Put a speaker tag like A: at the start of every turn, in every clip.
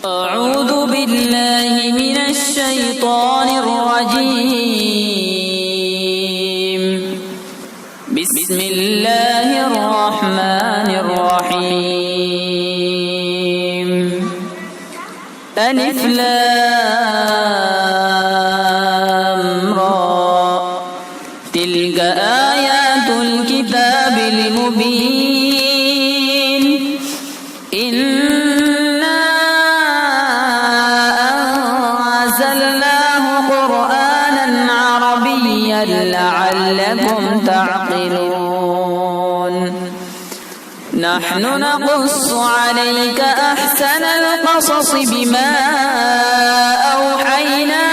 A: أعوذ بالله من الشيطان الرجيم. بسم الله الرحمن الرحيم. ألف لام را تلك آيات الكتاب المبين. إنا أنزلناه قرآنا عربيا لعلكم تعقلون. نحن نقص عليك أحسن القصص بما أوحينا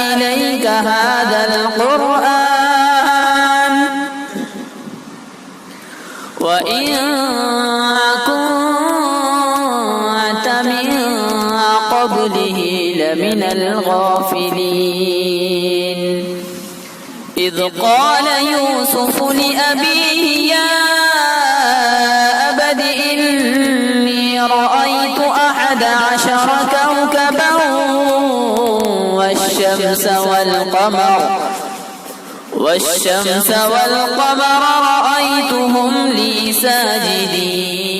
A: إليك هذا القرآن وإن كنت من قبله لمن الغافلين. إذ قال يوسف لأبيه يا أبت إني رأيت 11 كوكبا والشمس والقمر رأيتهم لي ساجدين.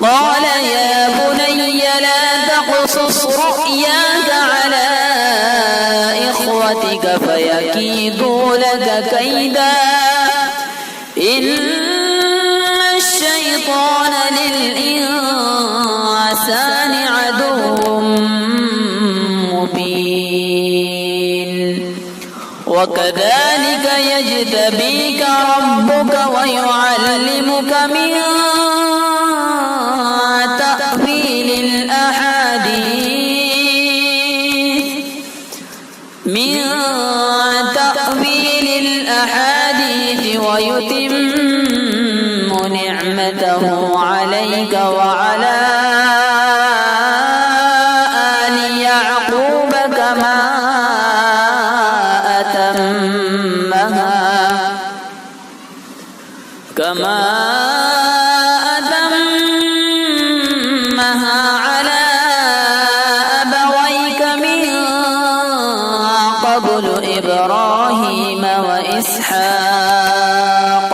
A: قال يا بني لا تقصص رؤياك على إخوتك فيكيدوا لك كيدا إن الشيطان للإنسان عدو مبين. وكذلك يجتبيك ربك ويعلمك من تأويل الأحاديث ويتم نعمته عليك وعلى آل يعقوب كما أتمها على أبويك من قبل إبراهيم وإسحاق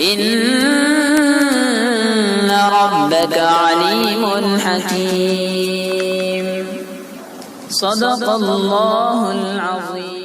A: إن ربك عليم حكيم. صدق الله العظيم.